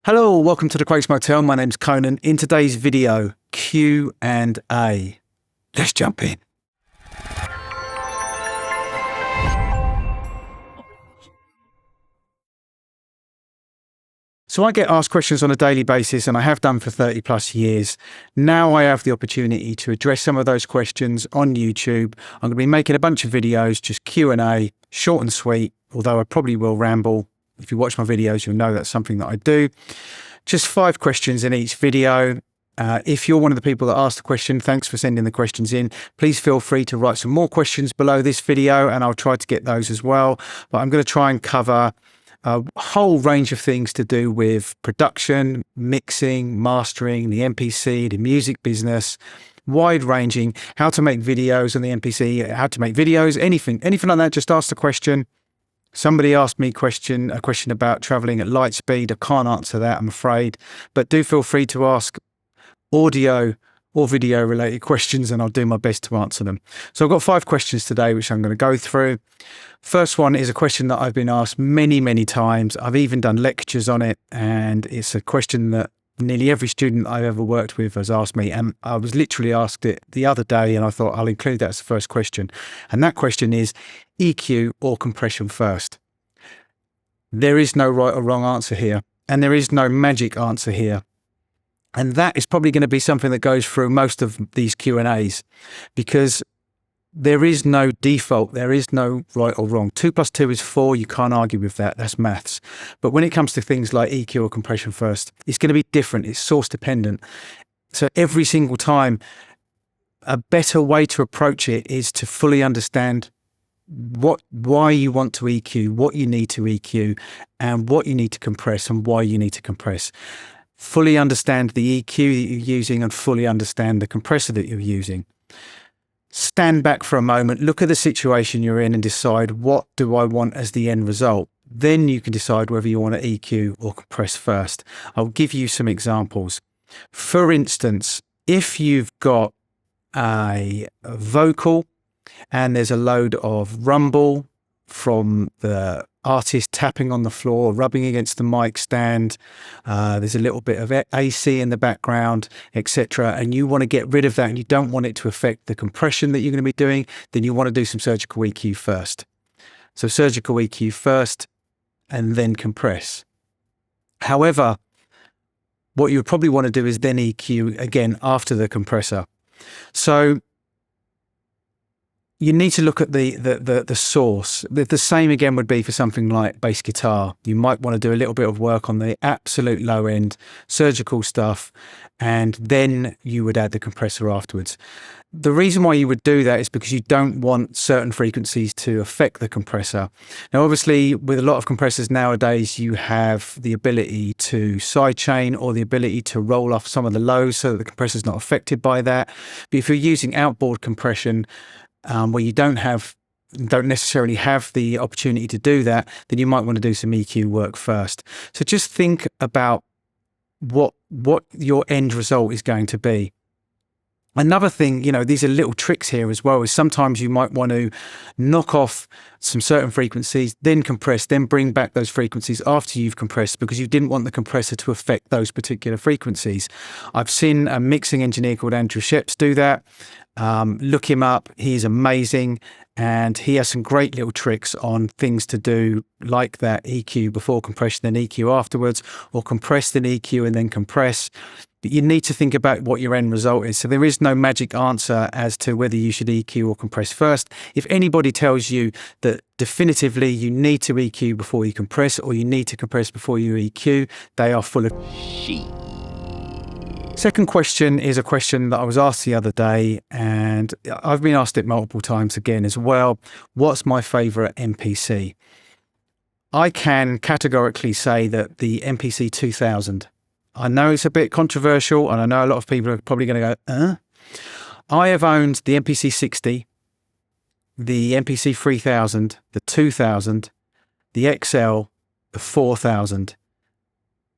Hello, welcome to the Craig's Motel. My name's Conan. In today's video, Q&A. Let's jump in. So I get asked questions on a daily basis, and I have done for 30 plus years. Now I have the opportunity to address some of those questions on YouTube. I'm going to be making a bunch of videos, just Q&A, short and sweet, although I probably will ramble. If you watch my videos, you'll know that's something that I do. Just 5 questions in each video. If you're one of the people that asked the question, thanks for sending the questions in. Please feel free to write some more questions below this video, and I'll try to get those as well. But I'm going to try and cover a whole range of things to do with production, mixing, mastering, the MPC, the music business, wide-ranging, how to make videos on the MPC, how to make videos, anything like that. Just ask the question. Somebody asked me a question about traveling at light speed. I can't answer that, I'm afraid, but do feel free to ask audio or video related questions and I'll do my best to answer them. So I've got 5 questions today, which I'm going to go through. First one is a question that I've been asked many, many times. I've even done lectures on it, and it's a question that nearly every student I've ever worked with has asked me, and I was literally asked it the other day, and I thought I'll include that as the first question. And that question is EQ or compression first. There is no right or wrong answer here, and there is no magic answer here. And that is probably going to be something that goes through most of these Q&As, because there is no default, there is no right or wrong. 2 + 2 is 4, you can't argue with that, that's maths. But when it comes to things like EQ or compression first, it's going to be different, it's source dependent. So every single time, a better way to approach it is to fully understand why you want to EQ, what you need to EQ, and what you need to compress and why you need to compress. Fully understand the EQ that you're using and fully understand the compressor that you're using. Stand back for a moment, look at the situation you're in and decide, what do I want as the end result? Then you can decide whether you want to EQ or compress first. I'll give you some examples. For instance, if you've got a vocal and there's a load of rumble from the artist tapping on the floor, rubbing against the mic stand, there's a little bit of AC in the background, etc., and you want to get rid of that and you don't want it to affect the compression that you're going to be doing, then you want to do some surgical EQ first. So surgical EQ first and then compress. However, what you would probably want to do is then EQ again after the compressor. So you need to look at the source. The same again would be for something like bass guitar. You might want to do a little bit of work on the absolute low end, surgical stuff, and then you would add the compressor afterwards. The reason why you would do that is because you don't want certain frequencies to affect the compressor. Now, obviously, with a lot of compressors nowadays, you have the ability to sidechain or the ability to roll off some of the lows so that the compressor is not affected by that. But if you're using outboard compression, where you don't necessarily have the opportunity to do that, then you might want to do some EQ work first. So just think about what your end result is going to be. Another thing, these are little tricks here as well, is sometimes you might want to knock off some certain frequencies, then compress, then bring back those frequencies after you've compressed because you didn't want the compressor to affect those particular frequencies. I've seen a mixing engineer called Andrew Sheps do that. Look him up, he's amazing, and he has some great little tricks on things to do like that: EQ before compression, then EQ afterwards, or compress, then EQ, and then compress. But you need to think about what your end result is. So there is no magic answer as to whether you should EQ or compress first. If anybody tells you that definitively you need to EQ before you compress, or you need to compress before you EQ, they are full of shit. Second question is a question that I was asked the other day, and I've been asked it multiple times again as well. What's my favourite MPC? I can categorically say that the MPC 2000. I know it's a bit controversial, and I know a lot of people are probably going to go, I have owned the MPC 60, the MPC 3000, the 2000, the XL, the 4000,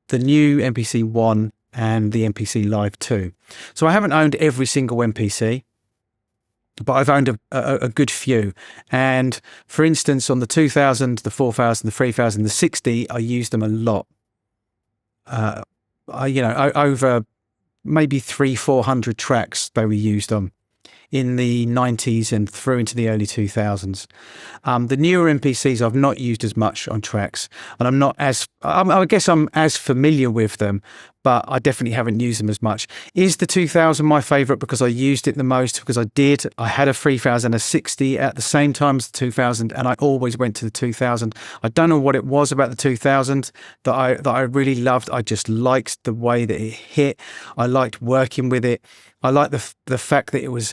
the new MPC One, and the MPC Live 2. So I haven't owned every single MPC, but I've owned a good few. And for instance, on the 2000, the 4000, the 3000, the 60, I used them a lot. over maybe 300-400 tracks they were used on in the 90s and through into the early 2000s. The newer MPCs I've not used as much on tracks, and I guess I'm as familiar with them, but I definitely haven't used them as much. Is the 2000 my favorite because I used it the most? Because I had a 3060 at the same time as the 2000, and I always went to the 2000. I don't know what it was about the 2000 that I really loved. I just liked the way that it hit. I liked working with it. I liked the fact that it was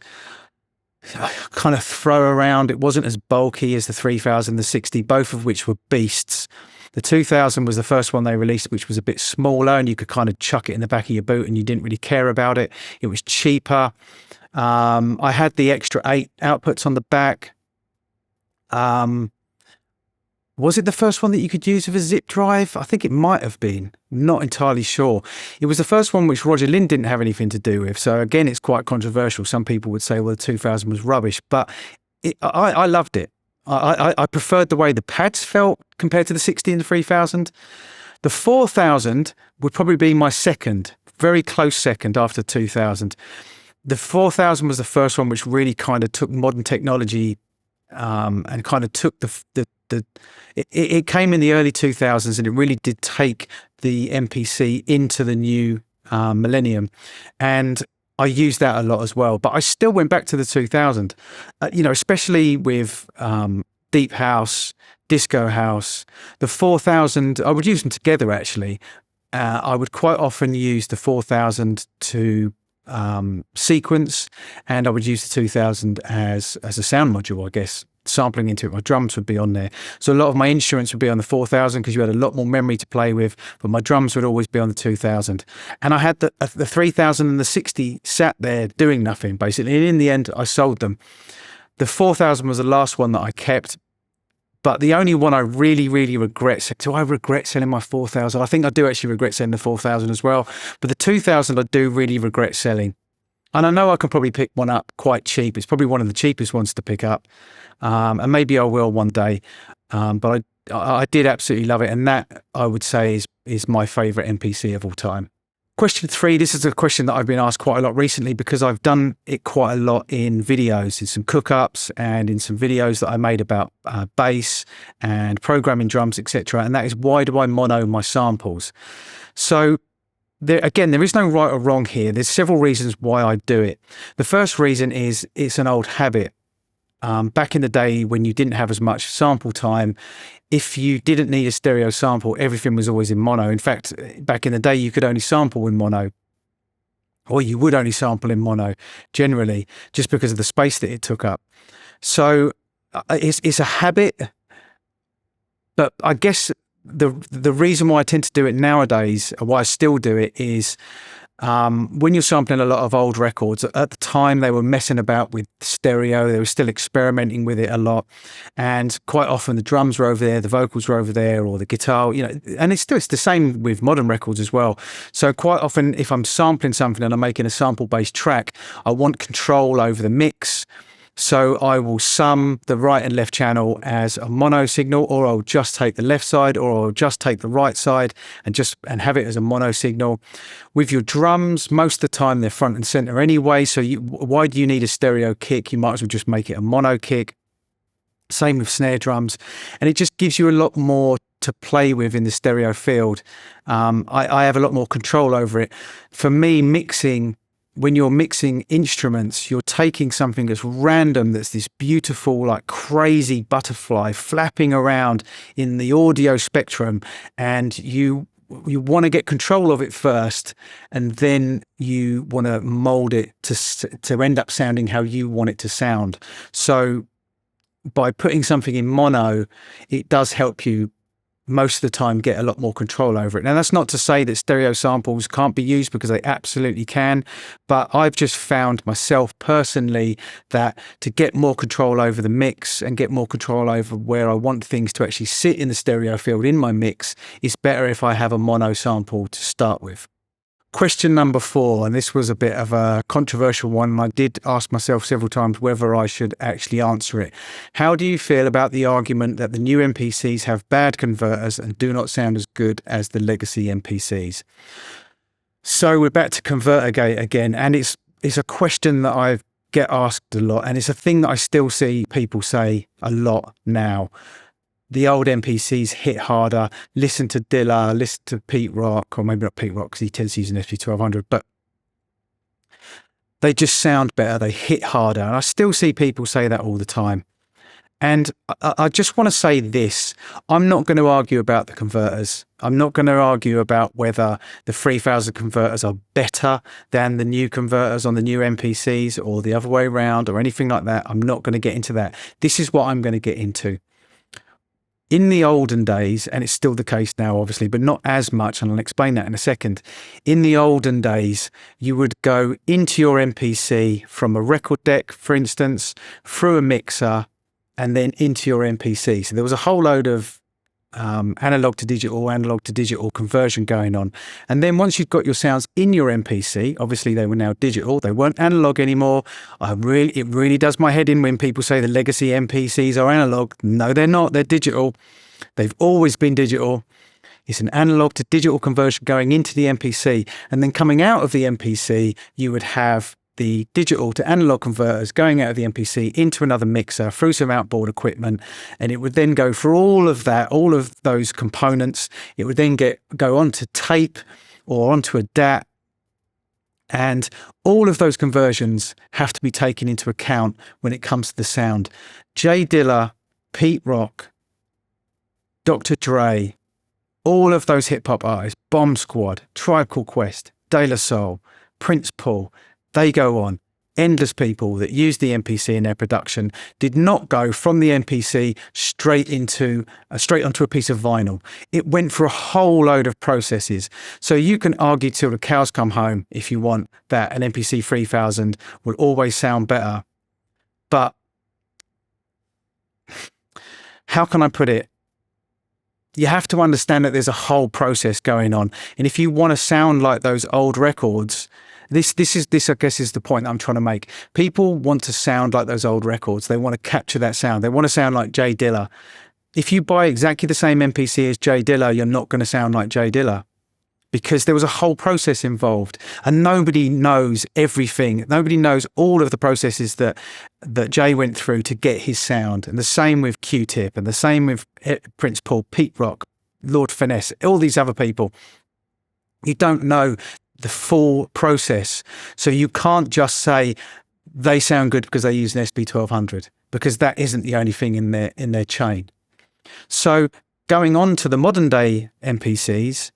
kind of throw around. It wasn't as bulky as the 3000, the 60, both of which were beasts. The 2000 was the first one they released, which was a bit smaller, and you could kind of chuck it in the back of your boot and you didn't really care about it. It was cheaper. I had the extra 8 outputs on the back. Was it the first one that you could use with a zip drive? I think it might have been. Not entirely sure. It was the first one which Roger Lynn didn't have anything to do with. So again, it's quite controversial. Some people would say, well, the 2000 was rubbish, but I loved it. I preferred the way the pads felt compared to the 60 and the 3000. The 4000 would probably be my second, very close second after 2000. The 4000 was the first one which really kind of took modern technology and kind of took it came in the early 2000s, and it really did take the MPC into the new millennium. And I used that a lot as well, but I still went back to the 2000, especially with deep house, disco house. The 4000, I would use them together actually. I would quite often use the 4000 to sequence, and I would use the 2000 as a sound module, I guess. Sampling into it, my drums would be on there. So a lot of my instruments would be on the 4000 because you had a lot more memory to play with, but my drums would always be on the 2000. And I had the 3000 and the 60 sat there doing nothing basically, and in the end I sold them. The 4000 was the last one that I kept, but the only one I really, really regret. Do I regret selling my 4000? I think I do actually regret selling the 4000 as well, but the 2000 I do really regret selling. And I know I can probably pick one up quite cheap. It's probably one of the cheapest ones to pick up. And maybe I will one day. But I did absolutely love it. And that, I would say, is my favourite MPC of all time. Question 3, this is a question that I've been asked quite a lot recently because I've done it quite a lot in videos, in some cook-ups and in some videos that I made about bass and programming drums, etc. And that is, why do I mono my samples? So, there is no right or wrong here. There's several reasons why I do it. The first reason is it's an old habit. Back in the day when you didn't have as much sample time, if you didn't need a stereo sample, everything was always in mono. In fact, back in the day, you could only sample in mono, or you would only sample in mono generally, just because of the space that it took up. So it's a habit, but I guess the reason why I tend to do it nowadays, or why I still do it, is when you're sampling a lot of old records, at the time they were messing about with stereo, they were still experimenting with it a lot, and quite often the drums were over there, the vocals were over there, or the guitar, and it's the same with modern records as well. So quite often if I'm sampling something and I'm making a sample-based track, I want control over the mix. So I will sum the right and left channel as a mono signal, or I'll just take the left side, or I'll just take the right side and have it as a mono signal. With your drums, most of the time they're front and center anyway. So why do you need a stereo kick? You might as well just make it a mono kick. Same with snare drums. And it just gives you a lot more to play with in the stereo field. I have a lot more control over it. For me, when you're mixing instruments, you're taking something that's random, that's this beautiful, like crazy butterfly flapping around in the audio spectrum, and you want to get control of it first, and then you want to mold it to end up sounding how you want it to sound. So by putting something in mono, it does help you most of the time get a lot more control over it. Now, that's not to say that stereo samples can't be used, because they absolutely can, but I've just found myself personally that to get more control over the mix and get more control over where I want things to actually sit in the stereo field in my mix, it's better if I have a mono sample to start with. Question number 4, and this was a bit of a controversial one, and I did ask myself several times whether I should actually answer it. How do you feel about the argument that the new MPCs have bad converters and do not sound as good as the legacy MPCs? So we're back to Convertergate again, and it's a question that I get asked a lot, and it's a thing that I still see people say a lot now. The old MPCs hit harder. Listen to Dilla, listen to Pete Rock, or maybe not Pete Rock because he tends to use an SP1200, but they just sound better. They hit harder. And I still see people say that all the time. And I just want to say this. I'm not going to argue about the converters. I'm not going to argue about whether the 3000 converters are better than the new converters on the new MPCs or the other way around or anything like that. I'm not going to get into that. This is what I'm going to get into. In the olden days, and it's still the case now, obviously, but not as much, and I'll explain that in a second. In the olden days, you would go into your MPC from a record deck, for instance, through a mixer, and then into your MPC. So there was a whole load of analog to digital conversion going on. And then once you've got your sounds in your MPC, obviously they were now digital, they weren't analog anymore. It really does my head in when people say the legacy MPCs are analog. No, they're not, they're digital. They've always been digital. It's an analog to digital conversion going into the MPC. And then coming out of the MPC, you would have the digital to analog converters going out of the MPC into another mixer through some outboard equipment, and it would then go for all of those components. It would then go onto tape or onto a DAT, and all of those conversions have to be taken into account when it comes to the sound. J Dilla, Pete Rock, Dr. Dre, all of those hip hop artists, Bomb Squad, Tribe Called Quest, De La Soul, Prince Paul, they go on. Endless people that use the MPC in their production did not go from the MPC straight onto a piece of vinyl. It went through a whole load of processes. So you can argue till the cows come home if you want that an MPC 3000 will always sound better. But how can I put it? You have to understand that there's a whole process going on. And if you want to sound like those old records, this I guess is the point that I'm trying to make. People want to sound like those old records. They want to capture that sound. They want to sound like J Dilla. If you buy exactly the same MPC as J Dilla, you're not going to sound like J Dilla, because there was a whole process involved, and nobody knows everything. Nobody knows all of the processes that Jay went through to get his sound. And the same with Q-Tip, and the same with Prince Paul, Pete Rock, Lord Finesse, all these other people. You don't know the full process. So you can't just say they sound good because they use an SP1200, because that isn't the only thing in their chain. So going on to the modern day MPCs,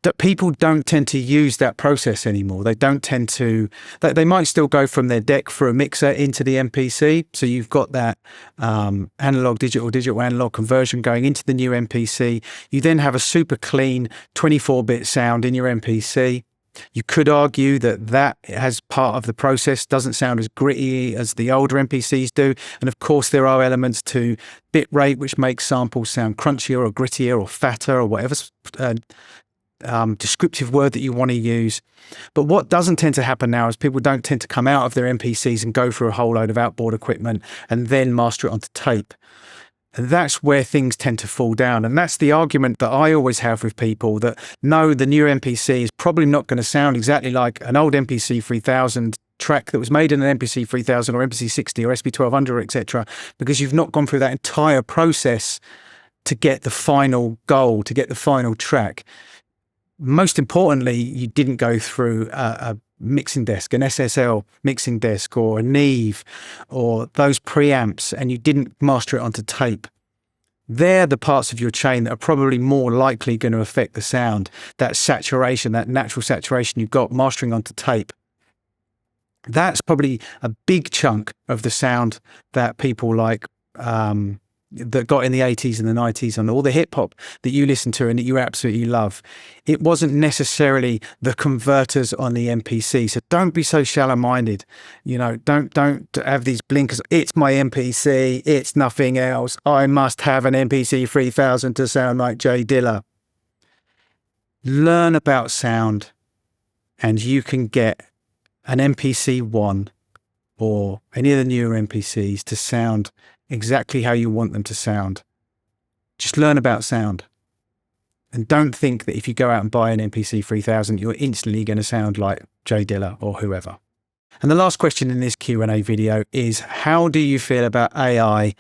that people don't tend to use that process anymore. They don't tend to, they might still go from their deck through a mixer into the MPC. So you've got that analog, digital, analog conversion going into the new MPC. You then have a super clean 24-bit sound in your MPC. You could argue that as part of the process doesn't sound as gritty as the older MPCs do. And of course, there are elements to bit rate which makes samples sound crunchier or grittier or fatter or whatever descriptive word that you want to use. But what doesn't tend to happen now is people don't tend to come out of their MPCs and go through a whole load of outboard equipment and then master it onto tape. And that's where things tend to fall down. And that's the argument that I always have with people, that no, the new MPC is probably not going to sound exactly like an old MPC 3000 track that was made in an MPC 3000 or MPC 60 or SP1200, etc., because you've not gone through that entire process to get the final goal, to get the final track. Most importantly, you didn't go through a mixing desk, an SSL mixing desk or a Neve or those preamps, and you didn't master it onto tape. They're the parts of your chain that are probably more likely going to affect the sound, that saturation, that natural saturation you've got mastering onto tape. That's probably a big chunk of the sound that people like that got in the 80s and the 90s and all the hip hop that you listen to and that you absolutely love. It wasn't necessarily the converters on the MPC. So don't be so shallow minded. You know, don't have these blinkers. It's my MPC. It's nothing else. I must have an MPC 3000 to sound like J Dilla. Learn about sound. and you can get an MPC One or any of the newer MPCs to sound exactly how you want them to sound. Just learn about sound. And don't think that if you go out and buy an MPC 3000, you're instantly going to sound like Jay Dilla or whoever. And the last question in this Q&A video is, how do you feel about AI?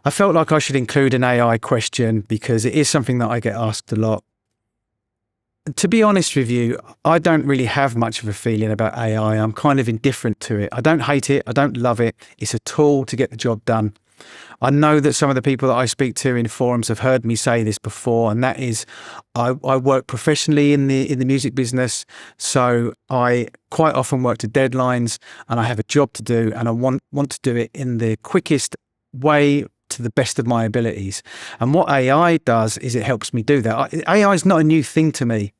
I felt like I should include an AI question because it is something that I get asked a lot. To be honest with you, I don't really have much of a feeling about AI. I'm kind of indifferent to it. I don't hate it. I don't love it. It's a tool to get the job done. I know that some of the people that I speak to in forums have heard me say this before, and that is I work professionally in the music business, so I quite often work to deadlines and I have a job to do, and I want to do it in the quickest way to the best of my abilities. And what AI does is it helps me do that. AI is not a new thing to me.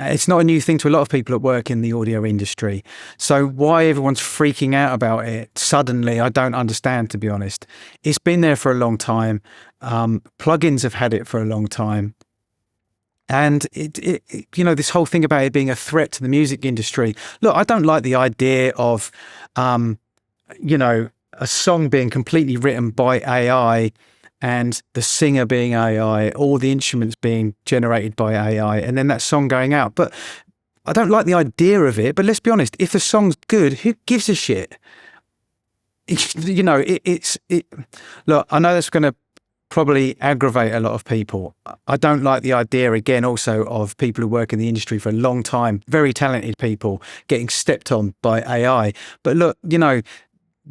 It's not a new thing to a lot of people that work in the audio industry. So why everyone's freaking out about it suddenly, I don't understand, to be honest. It's been there for a long time. Plugins have had it for a long time. And this whole thing about it being a threat to the music industry. Look, I don't like the idea of, a song being completely written by AI and the singer being AI, all the instruments being generated by AI, and then that song going out. But I don't like the idea of it. But let's be honest, if the song's good, who gives a shit? Look, I know that's going to probably aggravate a lot of people. I don't like the idea, again, also of people who work in the industry for a long time, very talented people, getting stepped on by AI. But look,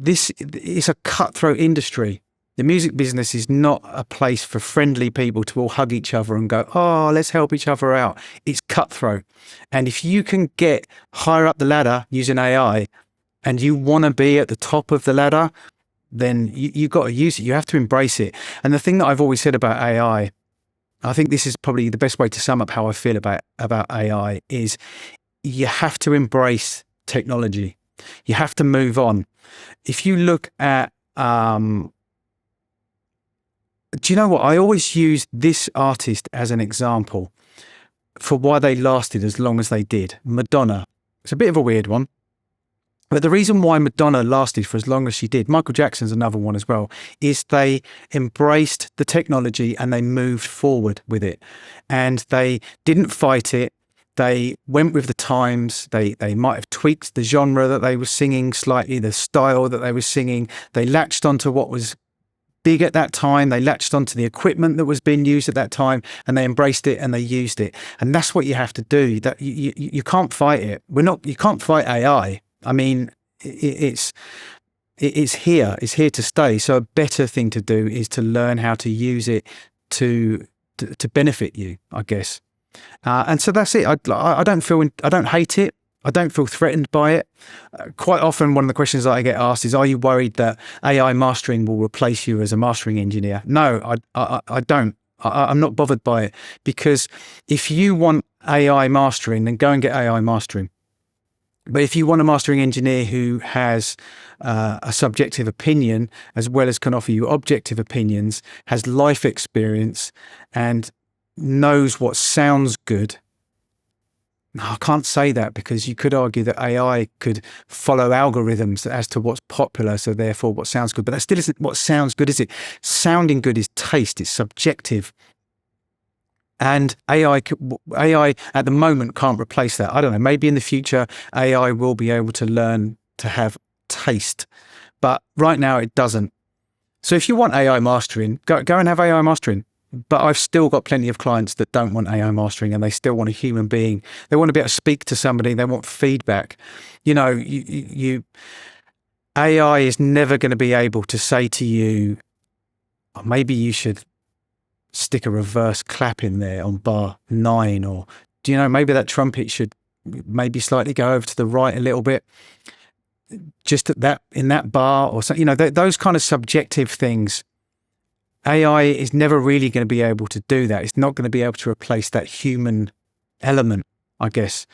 this is a cutthroat industry. The music business is not a place for friendly people to all hug each other and go, oh, let's help each other out. It's cutthroat. And if you can get higher up the ladder using AI and you want to be at the top of the ladder, then you've got to use it. You have to embrace it. And the thing that I've always said about AI, I think this is probably the best way to sum up how I feel about AI, is you have to embrace technology. You have to move on. If you look at, do you know what? I always use this artist as an example for why they lasted as long as they did. Madonna. It's a bit of a weird one. But the reason why Madonna lasted for as long as she did, Michael Jackson's another one as well, is they embraced the technology and they moved forward with it. And they didn't fight it. They went with the times. They might have tweaked the genre that they were singing slightly, the style that they were singing. They latched onto what was big at that time. They latched onto the equipment that was being used at that time, and they embraced it and they used it. And that's what you have to do. That you can't fight it. You can't fight AI. I mean, it's here. It's here to stay. So a better thing to do is to learn how to use it to benefit you, I guess. And so that's it. I don't hate it. I don't feel threatened by it. Quite often, one of the questions that I get asked is, are you worried that AI mastering will replace you as a mastering engineer? No, I don't. I'm not bothered by it, because if you want AI mastering, then go and get AI mastering. But if you want a mastering engineer who has a subjective opinion as well as can offer you objective opinions, has life experience and knows what sounds good, no, I can't say that, because you could argue that AI could follow algorithms as to what's popular, so therefore what sounds good. But that still isn't what sounds good, is it? Sounding good is taste, it's subjective. And AI at the moment can't replace that. I don't know, maybe in the future AI will be able to learn to have taste, but right now it doesn't. So if you want AI mastering, go and have AI mastering. But I've still got plenty of clients that don't want AI mastering, and they still want a human being. They want to be able to speak to somebody. They want feedback. AI is never going to be able to say to you, oh, maybe you should stick a reverse clap in there on bar 9, or maybe that trumpet should maybe slightly go over to the right a little bit, just in that bar, or something. Those kind of subjective things. AI is never really going to be able to do that. It's not going to be able to replace that human element. I guess.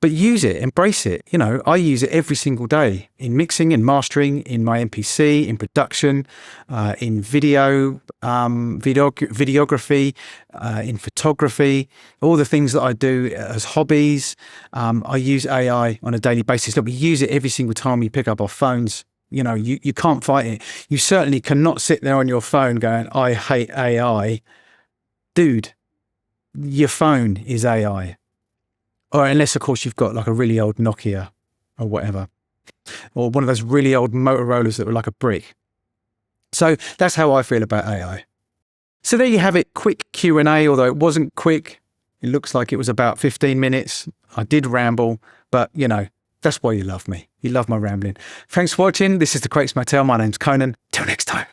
But use it, embrace it. You know, I use it every single day in mixing and mastering, in my MPC, in production, in videography, in photography, all the things that I do as hobbies. I use AI on a daily basis. Look, we use it every single time we pick up our phones. You know, you can't fight it. You certainly cannot sit there on your phone going, I hate AI. Dude, your phone is AI. Or unless, of course, you've got like a really old Nokia or whatever. Or one of those really old Motorola's that were like a brick. So that's how I feel about AI. So there you have it, quick Q&A, although it wasn't quick. It looks like it was about 15 minutes. I did ramble, but you know, that's why you love me. You love my rambling. Thanks for watching. This is the Crates Motel. My name's Conan. Till next time.